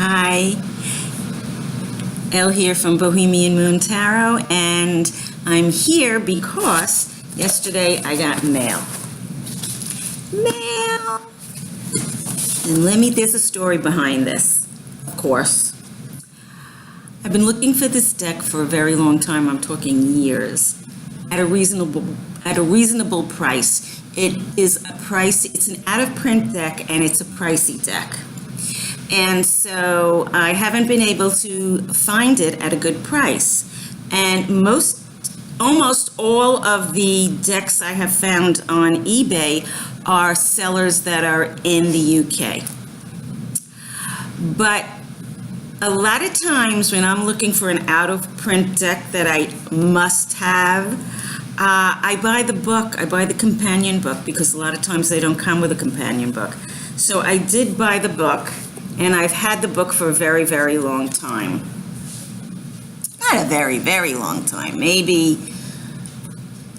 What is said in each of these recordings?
Hi, Elle here from Bohemian Moon Tarot, and I'm here because yesterday I got mail. And there's a story behind this, of course. I've been looking for this deck for a very long time. I'm talking years, at a reasonable price. It's an out-of-print deck, and it's a pricey deck. And so I haven't been able to find it at a good price. And almost all of the decks I have found on eBay are sellers that are in the UK. But a lot of times when I'm looking for an out-of-print deck that I must have, I buy the book, I buy the companion book, because a lot of times they don't come with a companion book. So I did buy the book, and I've had the book for a very, very long time. Not a very, very long time, maybe,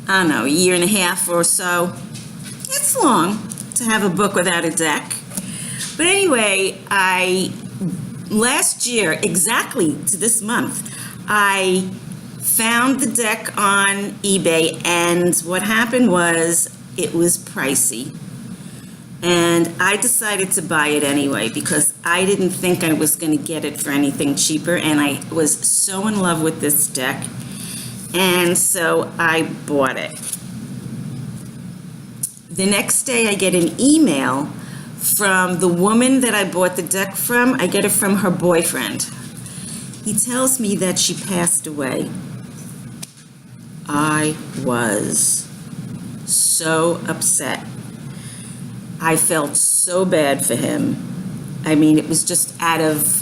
I don't know, a year and a half or so. It's long to have a book without a deck. But anyway, last year, exactly to this month, I found the deck on eBay, and what happened was it was pricey. And I decided to buy it anyway because I didn't think I was going to get it for anything cheaper, and I was so in love with this deck, and so I bought it. The next day I get an email from the woman that I bought the deck from. I get it from her boyfriend. He tells me that she passed away. I was so upset. I felt so bad for him. I mean, it was just out of,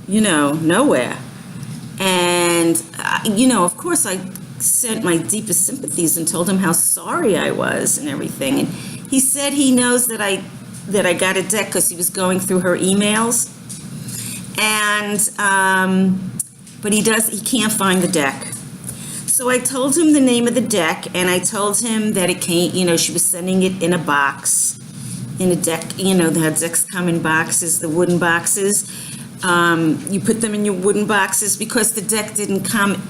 nowhere. And, of course, I sent my deepest sympathies and told him how sorry I was and everything. And he said he knows that I got a deck because he was going through her emails. And, but he can't find the deck. So I told him the name of the deck, and I told him that it came, she was sending it in a box, in a deck, the decks come in boxes, the wooden boxes. You put them in your wooden boxes because the deck didn't come.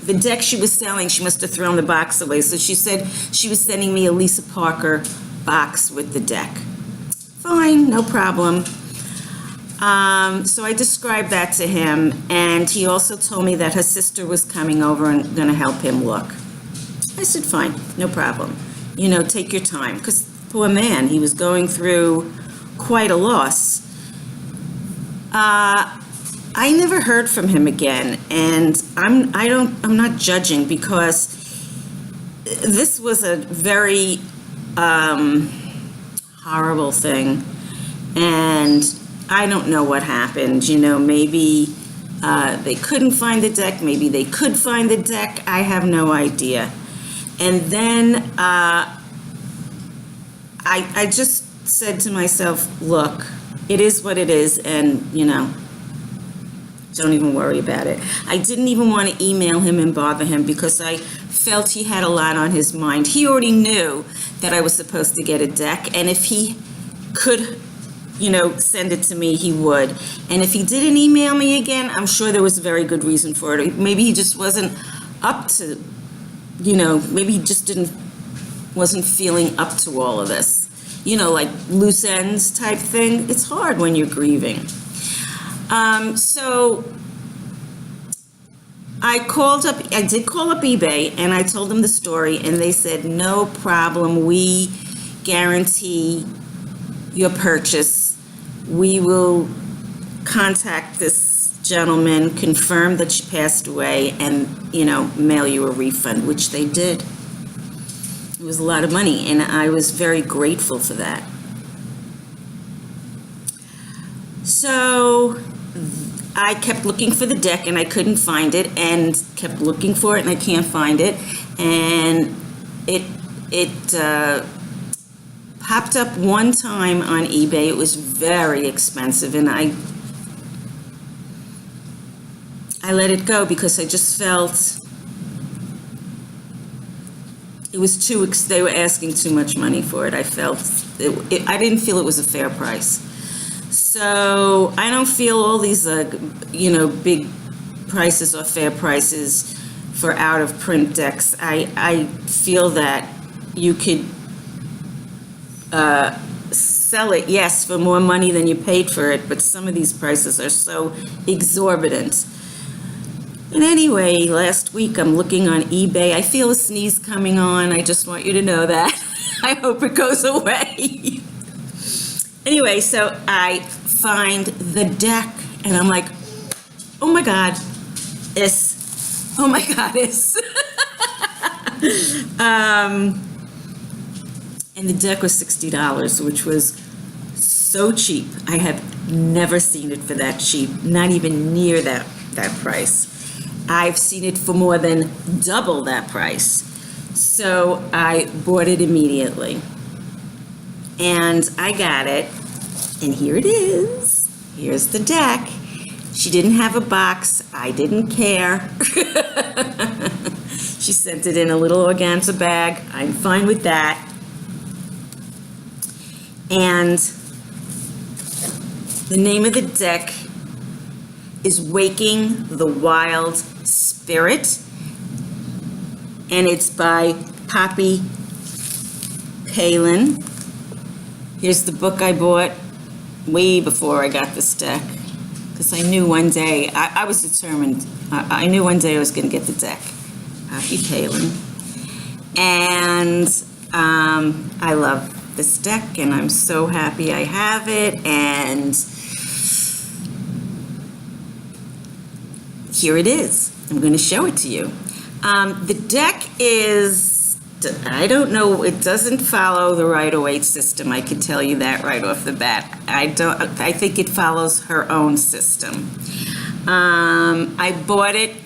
The deck she was selling, she must have thrown the box away. So she said she was sending me a Lisa Parker box with the deck. Fine, no problem. So I described that to him, and he also told me that her sister was coming over and going to help him look. I said, fine, no problem. Take your time, because poor man, he was going through quite a loss. I never heard from him again, and I'm not judging, because this was a very horrible thing, and I don't know what happened. Maybe they couldn't find the deck. Maybe they could find the deck. I have no idea. And then I just said to myself, look, it is what it is, and, don't even worry about it. I didn't even want to email him and bother him because I felt he had a lot on his mind. He already knew that I was supposed to get a deck, and if he could send it to me, he would. And if he didn't email me again, I'm sure there was a very good reason for it. Maybe he just wasn't up to, maybe he just wasn't feeling up to all of this. Like loose ends type thing. It's hard when you're grieving. So I did call up eBay, and I told them the story, and they said, no problem, we guarantee your purchase. We will contact this gentleman, confirm that she passed away, and, mail you a refund, which they did. It was a lot of money, and I was very grateful for that. So I kept looking for the deck, and I couldn't find it, and kept looking for it, and I can't find it. And it popped up one time on eBay. It was very expensive, and I let it go because I just felt it was they were asking too much money for it. I didn't feel it was a fair price. So I don't feel all these, big prices or fair prices for out of print decks. I feel that you could sell it, yes, for more money than you paid for it, but some of these prices are so exorbitant. And anyway, last week I'm looking on eBay. I feel a sneeze coming on. I just want you to know that. I hope it goes away. Anyway, so I find the deck and I'm like, oh my God, oh my God, and the deck was $60, which was so cheap. I have never seen it for that cheap, not even near that price. I've seen it for more than double that price. So I bought it immediately. And I got it, and here it is. Here's the deck. She didn't have a box. I didn't care. She sent it in a little organza bag. I'm fine with that. And the name of the deck is Waking the Wild Spirit, and it's by Poppy Palen. Here's the book I bought way before I got this deck, because I knew one day, I was determined, I knew one day I was going to get the deck. Poppy Palen. And I love this deck, and I'm so happy I have it, and here it is. I'm going to show it to you. The deck is, I don't know, it doesn't follow the Rider-Waite system. I can tell you that right off the bat. I think it follows her own system. I bought it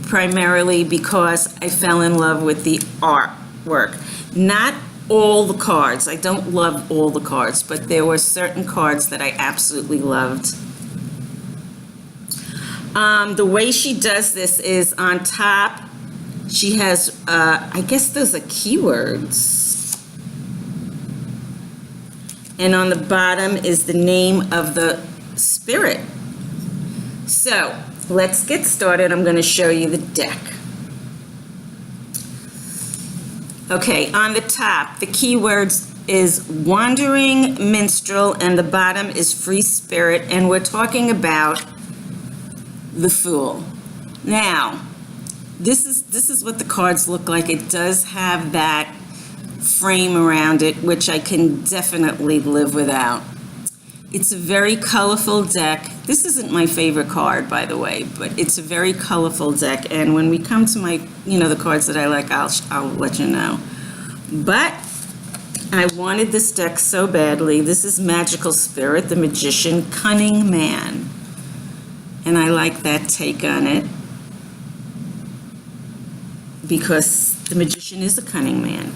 primarily because I fell in love with the artwork. Not all the cards. I don't love all the cards, but there were certain cards that I absolutely loved. The way she does this is on top, she has, I guess those are keywords. And on the bottom is the name of the spirit. So let's get started. I'm going to show you the deck. Okay, on the top, the keywords is wandering minstrel, and the bottom is free spirit, and we're talking about the Fool. Now, this is what the cards look like. It does have that frame around it, which I can definitely live without. It's a very colorful deck. This isn't my favorite card, by the way, but it's a very colorful deck. And when we come to my, the cards that I like, I'll let you know. But I wanted this deck so badly. This is Magical Spirit, the Magician, Cunning Man. And I like that take on it because the Magician is a cunning man,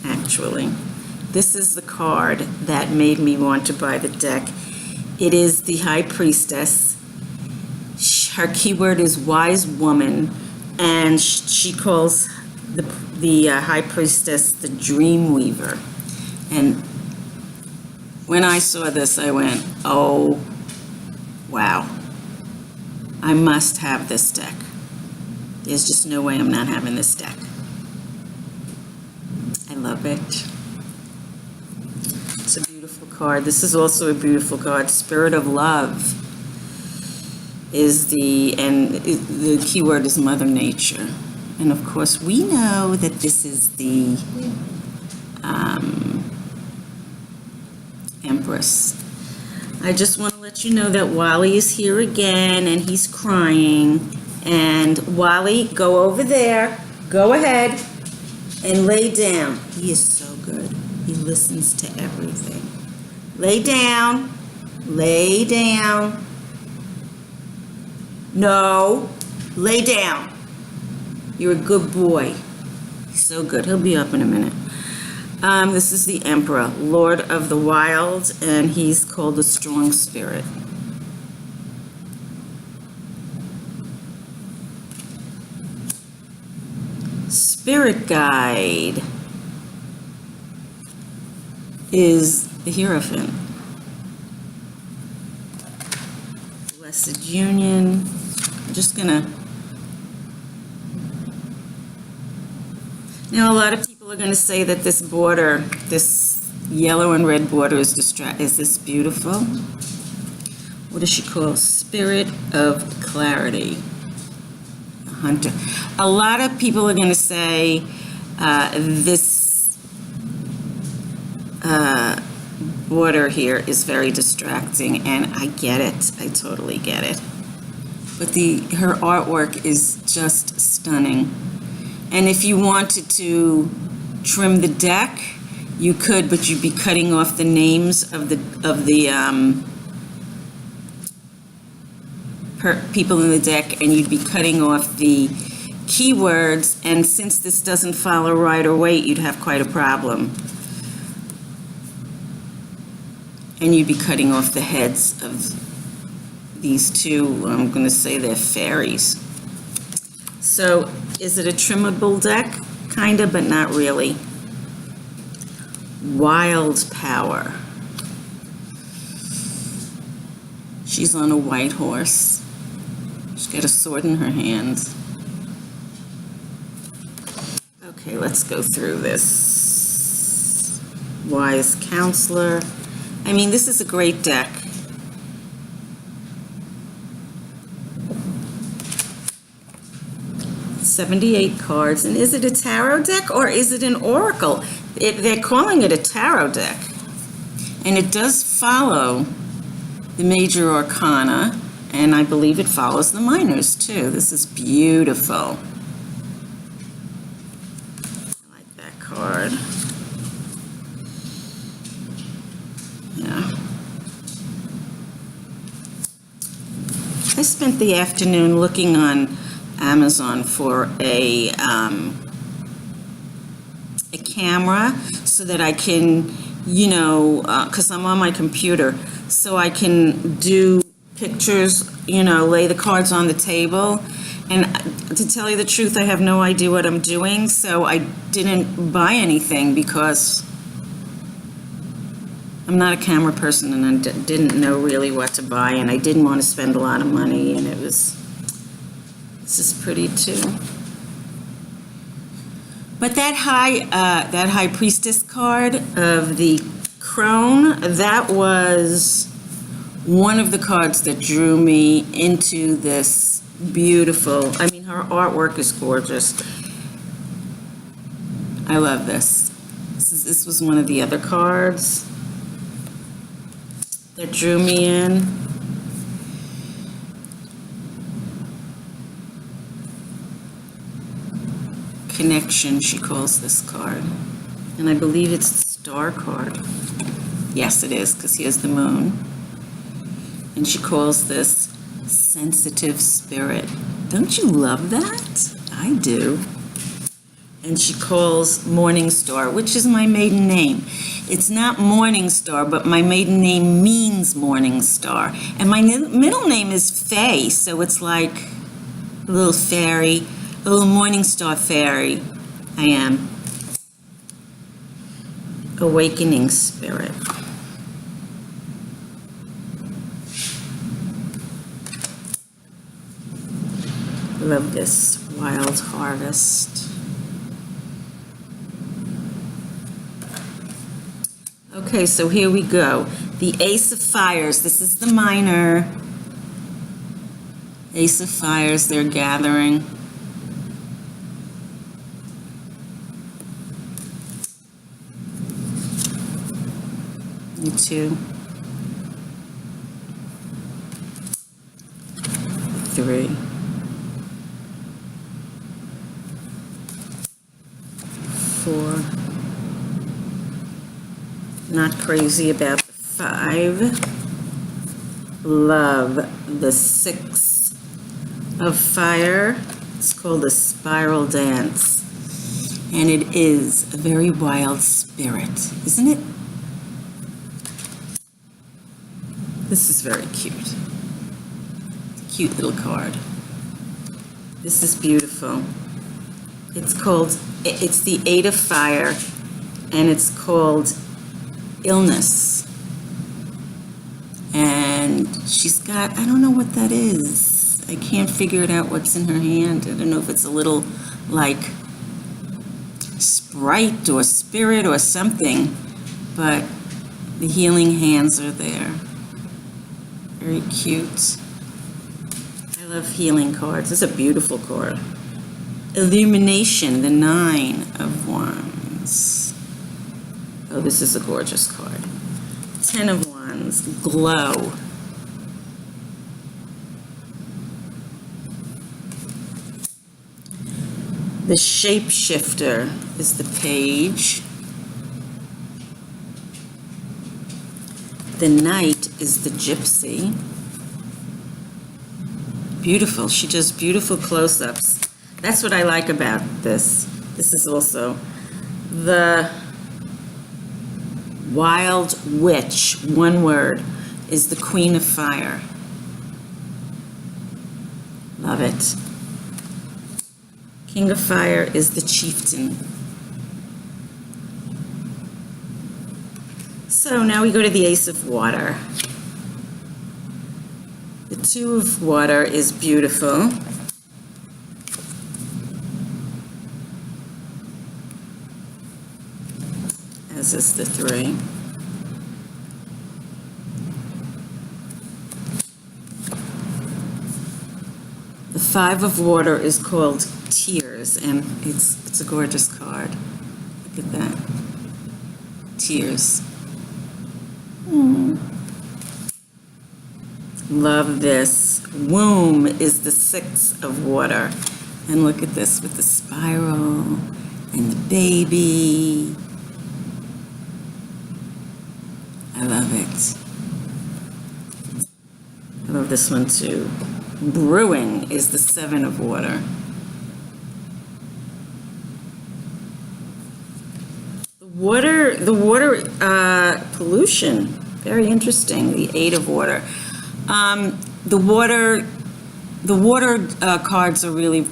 actually. This is the card that made me want to buy the deck. It is the High Priestess. Her keyword is Wise Woman, and she calls the High Priestess the Dream Weaver. And when I saw this, I went, oh, wow. I must have this deck. There's just no way I'm not having this deck. I love it. It's a beautiful card. This is also a beautiful card. Spirit of Love is the keyword is Mother Nature. And of course, we know that this is the Empress. I just want to let you know that Wally is here again, and he's crying. And Wally, go over there. Go ahead and lay down. He is so good. He listens to everything. Lay down. Lay down. No. Lay down. You're a good boy. He's so good. He'll be up in a minute. This is the Emperor, Lord of the Wild, and he's called the Strong Spirit. Spirit Guide is the Hierophant. Blessed Union. I'm just gonna. Now, a lot of people are going to say that this border, this yellow and red border is this beautiful? What does she call? Spirit of Clarity. A hunter. A lot of people are going to say this border here is very distracting, and I get it. I totally get it. But her artwork is just stunning. And if you wanted to trim the deck, you could, but you'd be cutting off the names of the people in the deck, and you'd be cutting off the keywords. And since this doesn't follow rider weight, you'd have quite a problem. And you'd be cutting off the heads of these two. I'm going to say they're fairies. So, is it a trimmable deck? Kinda, but not really. Wild Power. She's on a white horse. She's got a sword in her hand. Okay, let's go through this. Wise Counselor. I mean, this is a great deck. '78 cards, and is it a tarot deck or is it an oracle? They're calling it a tarot deck, and it does follow the major arcana, and I believe it follows the minors too. This is beautiful. I like that card. Yeah. I spent the afternoon looking on Amazon for a camera so that I can, you know, because I'm on my computer, so I can do pictures, you know, lay the cards on the table. And to tell you the truth, I have no idea what I'm doing, so I didn't buy anything because I'm not a camera person, and I didn't know really what to buy, and I didn't want to spend a lot of money, and this is pretty too. But that high priestess card of the crone, that was one of the cards that drew me into this beautiful. I mean, her artwork is gorgeous. I love this. This was one of the other cards that drew me in. Connection, she calls this card. And I believe it's the star card. Yes, it is, because here's the moon. And she calls this sensitive spirit. Don't you love that? I do. And she calls Morning Star, which is my maiden name. It's not Morning Star, but my maiden name means Morning Star. And my middle name is Faye, so it's like a little fairy. A little Morning Star fairy, I am. Awakening Spirit. Love this. Wild Harvest. Okay, so here we go. The Ace of Fires. This is the minor. Ace of Fires, they're gathering. You two, 3, 4. Not crazy about the 5. Love the 6 of Fire. It's called a Spiral Dance, and it is a very wild spirit, isn't it? This is very cute. It's a cute little card. This is beautiful. It's the 8 of Fire, and it's called Illness. And she's got, I don't know what that is. I can't figure it out what's in her hand. I don't know if it's a little like Sprite or spirit or something, but the healing hands are there. Very cute. I love healing cards. This is a beautiful card. Illumination, the 9 of Wands. Oh, this is a gorgeous card. 10 of Wands, glow. The shapeshifter is the page. The knight is the gypsy. Beautiful. She does beautiful close-ups. That's what I like about this. This is also the wild witch, one word, is the Queen of Fire. Love it. King of Fire is the chieftain. So now we go to the Ace of Water. The 2 of Water is beautiful. As is the 3. The 5 of Water is called Tears, and it's a gorgeous card. Look at that. Tears. Love this. Womb is the 6 of Water. And look at this with the spiral and the baby. I love it. I love this one too. Brewing is the 7 of Water. The water pollution, very interesting. The 8 of Water. The water cards are really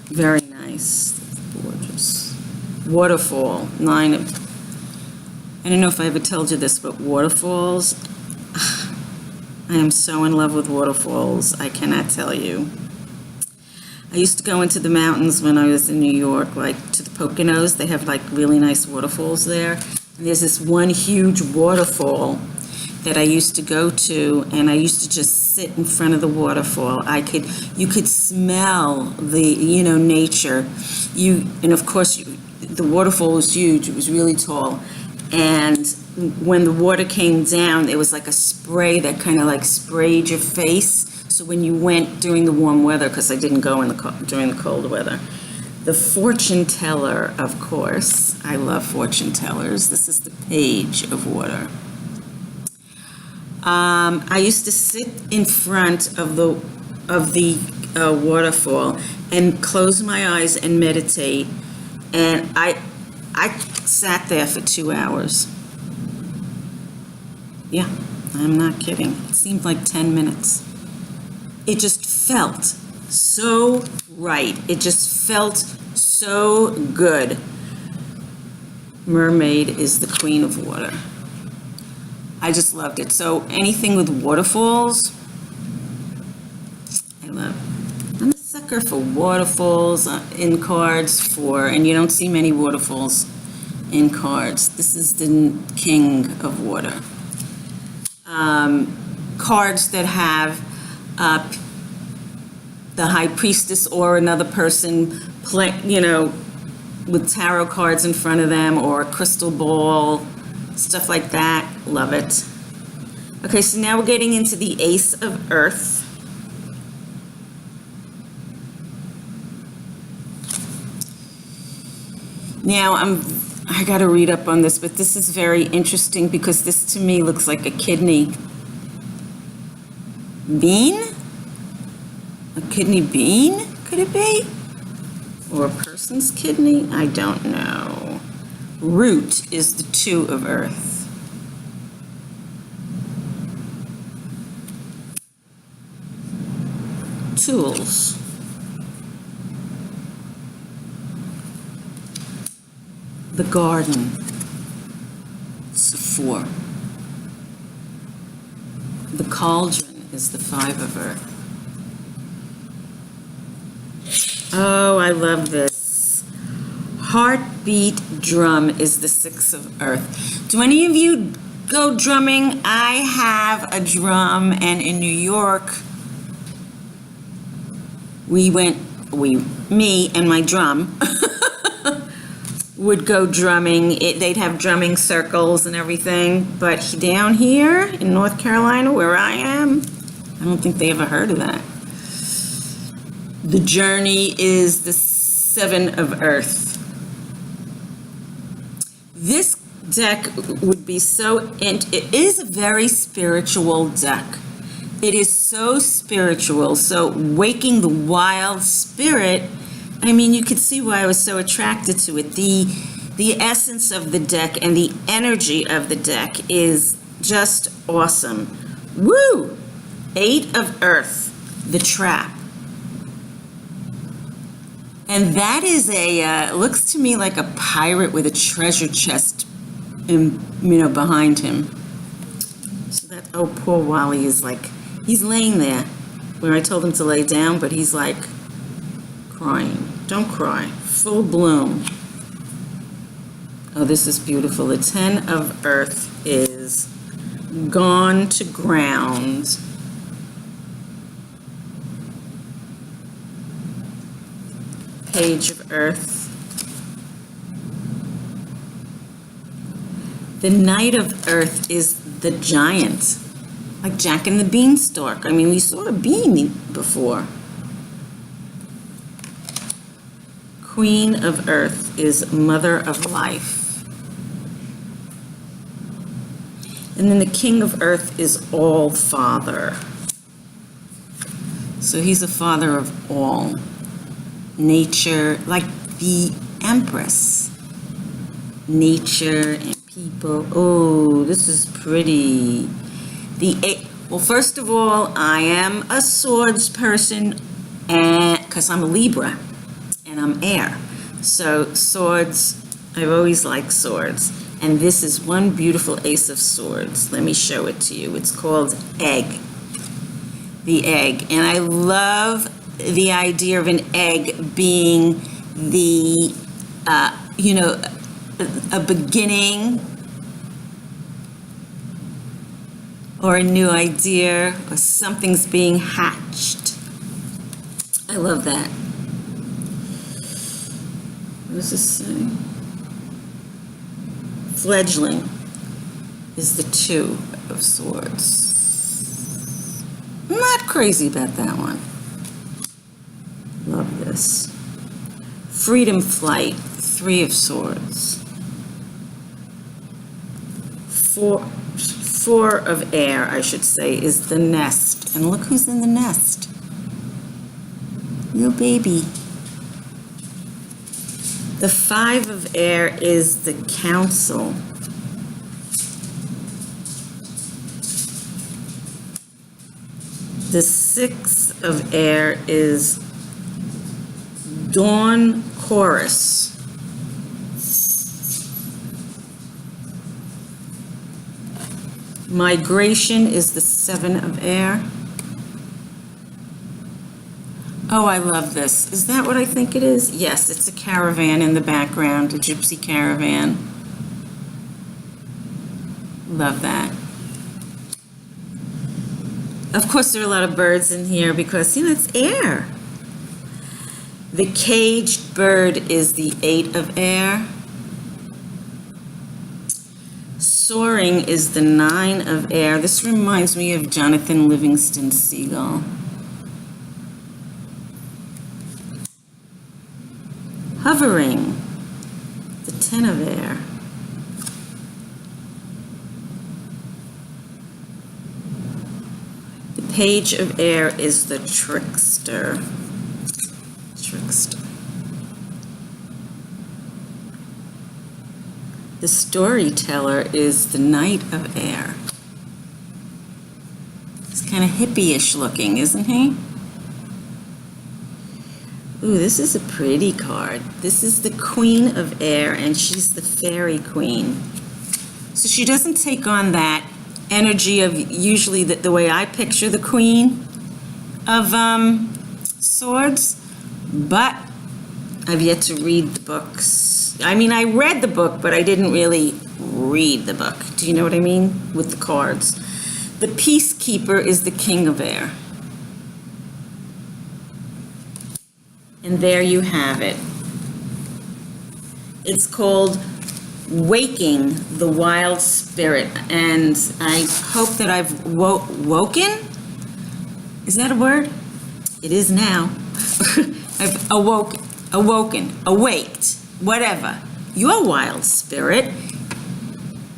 very nice. Gorgeous. Waterfall, 9 of. I don't know if I ever told you this, but waterfalls. I am so in love with waterfalls. I cannot tell you. I used to go into the mountains when I was in New York, like to the Poconos. They have like really nice waterfalls there. And there's this one huge waterfall that I used to go to, and I used to just sit in front of the waterfall. You could smell the, nature. And of course, the waterfall was huge. It was really tall. And when the water came down, it was like a spray that kind of like sprayed your face. So when you went during the warm weather, because I didn't go during the cold weather, the fortune teller, of course. I love fortune tellers. This is the Page of Water. I used to sit in front of the waterfall and close my eyes and meditate, and I sat there for 2 hours. Yeah, I'm not kidding. It seemed like 10 minutes. It just felt so right. It just felt so good. Mermaid is the Queen of Water. I just loved it. So anything with waterfalls, I love. I'm a sucker for waterfalls in cards and you don't see many waterfalls in cards. This is the King of Water. Cards that have the High Priestess or another person with tarot cards in front of them, or a crystal ball, stuff like that. Love it. Okay, so now we're getting into the Ace of Earth. Now I got to read up on this, but this is very interesting because this to me looks like a kidney bean? A kidney bean, could it be? Or a person's kidney? I don't know. Root is the 2 of Earth. Tools. The Garden. It's a 4. The cauldron is the 5 of earth. Oh, I love this. Heartbeat drum is the 6 of earth. Do any of you go drumming? I have a drum, and in New York, me and my drum would go drumming. They'd have drumming circles and everything, but down here in North Carolina, where I am, I don't think they ever heard of that. The journey is the 7 of earth. This deck would be it is a very spiritual deck. It is so spiritual, so waking the wild spirit. I mean, you could see why I was so attracted to it. The essence of the deck and the energy of the deck is just awesome. Woo! 8 of earth, the trap. And that is looks to me like a pirate with a treasure chest, behind him. So that, oh, poor Wally is like, he's laying there where I told him to lay down, but he's like crying. Don't cry. Full bloom. Oh, this is beautiful. The 10 of earth is gone to ground. Page of earth. The Knight of earth is the giant, like Jack and the Beanstalk. I mean, we saw a bean before. Queen of earth is mother of life. And then the King of earth is all father. So he's a father of all. Nature, like the Empress. Nature and people. Oh, this is pretty. Well, first of all, I am a swords person, and because I'm a Libra and I'm air. So swords, I've always liked swords. And this is one beautiful ace of swords. Let me show it to you. It's called Egg. The egg. And I love the idea of an egg being the, a beginning or a new idea, or something's being hatched. I love that. What does this say? Fledgling is the 2 of swords. I'm not crazy about that one. Love this. Freedom flight, 3 of swords. 4 of air, I should say, is the nest. And look who's in the nest. Your baby. The 5 of air is the council. The 6 of air is dawn chorus. Migration is the 7 of air. Oh, I love this. Is that what I think it is? Yes, it's a caravan in the background, a gypsy caravan. Love that. Of course, there are a lot of birds in here because, it's air. The caged bird is the 8 of air. Soaring is the 9 of air. This reminds me of Jonathan Livingston Seagull. Hovering, the 10 of air. The page of air is the trickster. The storyteller is the Knight of air. He's kind of hippie-ish looking, isn't he? Ooh, this is a pretty card. This is the Queen of air, and she's the fairy queen. So she doesn't take on that energy of usually the way I picture the Queen of Swords, but I've yet to read the books. I mean, I read the book, but I didn't really read the book. Do you know what I mean? With the cards. The Peacekeeper is the King of Air. And there you have it. It's called Waking the Wild Spirit. And I hope that I've woken? Is that a word? It is now. I've awoken, awaked, whatever. Your wild spirit.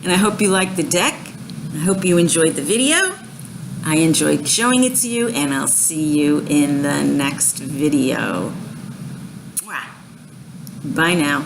And I hope you liked the deck. I hope you enjoyed the video. I enjoyed showing it to you, and I'll see you in the next video. Bye now.